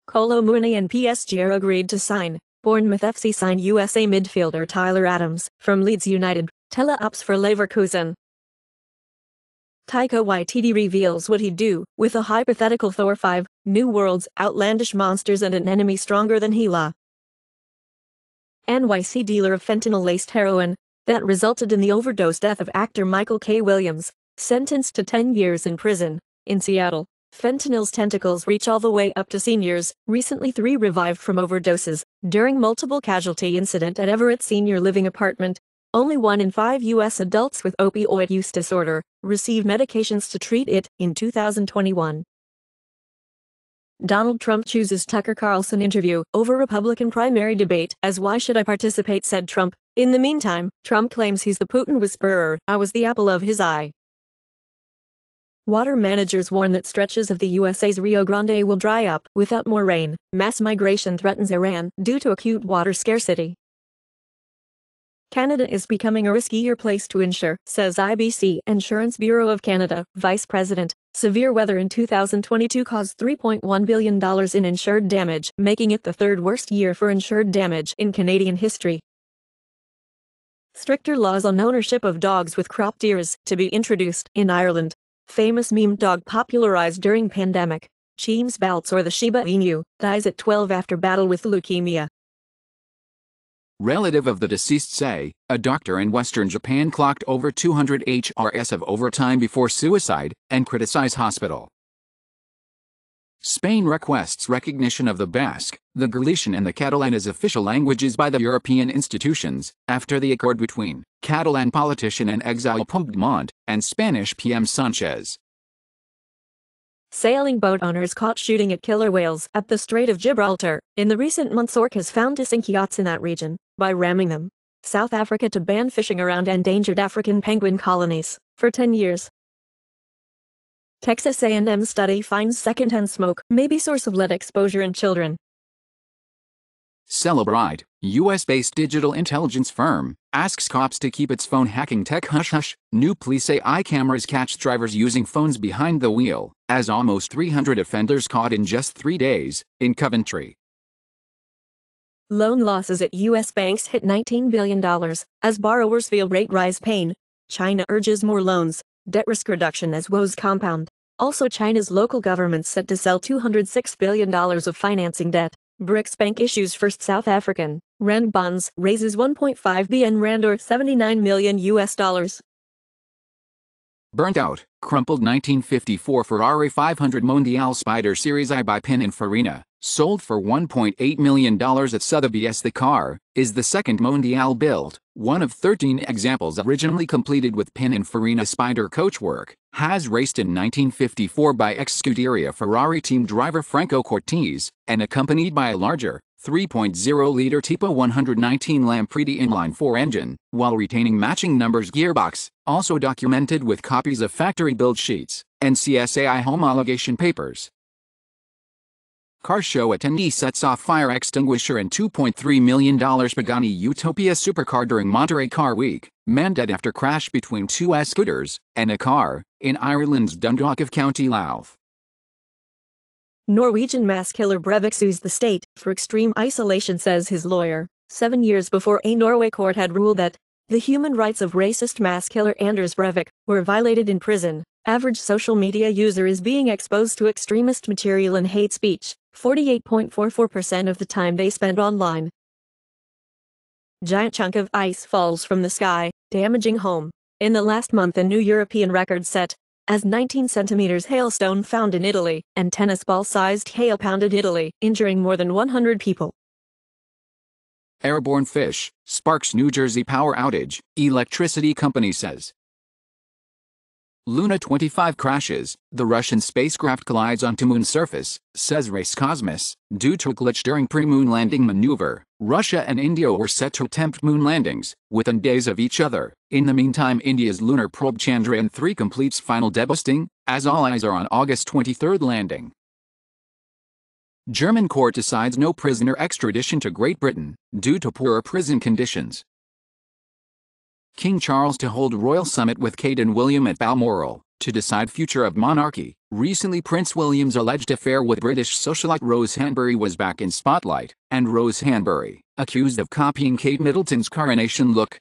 Kolo Muani and PSG are agreed to sign. Bournemouth FC signed USA midfielder Tyler Adams from Leeds United. Tella ups for Leverkusen. Taika Waititi reveals what he'd do with a hypothetical Thor 5, new worlds, outlandish monsters and an enemy stronger than Hela. NYC dealer of fentanyl-laced heroin that resulted in the overdose death of actor Michael K. Williams, sentenced to 10 years in prison. In Seattle, fentanyl's tentacles reach all the way up to seniors. Recently 3 revived from overdoses during multiple casualty incident at Everett Senior Living Apartment. Only 1 in 5 U.S. adults with opioid use disorder receive medications to treat it in 2021. Donald Trump chooses Tucker Carlson interview over Republican primary debate as "Why should I participate?" said Trump. In the meantime, Trump claims he's the Putin whisperer. "I was the apple of his eye." Water managers warn that stretches of the USA's Rio Grande will dry up without more rain. Mass migration threatens Iran due to acute water scarcity. Canada is becoming a riskier place to insure, says IBC Insurance Bureau of Canada Vice President. Severe weather in 2022 caused $3.1 billion in insured damage, making it the 3rd worst year for insured damage in Canadian history. Stricter laws on ownership of dogs with cropped ears to be introduced in Ireland. Famous meme dog popularized during pandemic. James Baltz, or the Shiba Inu, dies at 12 after battle with leukemia. Relative of the deceased say, a doctor in Western Japan clocked over 200 HRS of overtime before suicide, and criticize hospital. Spain requests recognition of the Basque, the Galician and the Catalan as official languages by the European institutions, after the accord between Catalan politician and exile Puigdemont and Spanish PM Sanchez. Sailing boat owners caught shooting at killer whales at the Strait of Gibraltar. In the recent months, orcas found to sink yachts in that region by ramming them. South Africa to ban fishing around endangered African penguin colonies for 10 years. Texas A&M study finds secondhand smoke may be source of lead exposure in children. Celebrite, US-based digital intelligence firm, asks cops to keep its phone hacking tech hush-hush. New police AI cameras catch drivers using phones behind the wheel, as almost 300 offenders caught in just 3 days, in Coventry. Loan losses at U.S. banks hit $19 billion, as borrowers feel rate rise pain. China urges more loans, debt risk reduction as woes compound. Also, China's local government set to sell $206 billion of financing debt. BRICS Bank issues first South African rand bonds, raises 1.5 billion rand or $79 million US. Burnt out, crumpled 1954 Ferrari 500 Mondial Spider Series I by Pininfarina, sold for $1.8 million at Sotheby's. The car is the second Mondial built, one of 13 examples originally completed with Pininfarina Spider coachwork, has raced in 1954 by ex-Scuderia Ferrari team driver Franco Cortese, and accompanied by a larger, 3.0-liter Tipo 119 Lampredi inline-4 engine, while retaining matching numbers gearbox, also documented with copies of factory build sheets and CSAI homologation papers. Car show attendee sets off fire extinguisher and $2.3 million Pagani Utopia supercar during Monterey Car Week. Man dead after crash between 2 scooters and a car in Ireland's Dundalk of County Louth. Norwegian mass killer Breivik sues the state for extreme isolation, says his lawyer, 7 years before a Norway court had ruled that the human rights of racist mass killer Anders Breivik were violated in prison. Average social media user is being exposed to extremist material and hate speech, 48.44% of the time they spend online. Giant chunk of ice falls from the sky, damaging home. In the last month, a new European record set, as 19 centimeters hailstone found in Italy, and tennis ball-sized hail pounded Italy, injuring more than 100 people. Airborne fish sparks New Jersey power outage, electricity company says. Luna 25 crashes, the Russian spacecraft collides onto moon surface, says Roscosmos, due to a glitch during pre-moon landing maneuver. Russia and India were set to attempt moon landings, within days of each other. In the meantime, India's lunar probe Chandrayaan 3 completes final deboosting, as all eyes are on August 23 landing. German court decides no prisoner extradition to Great Britain, due to poorer prison conditions. King Charles to hold royal summit with Kate and William at Balmoral. to decide future of monarchy. Recently, Prince William's alleged affair with British socialite Rose Hanbury was back in spotlight, and Rose Hanbury, accused of copying Kate Middleton's coronation look,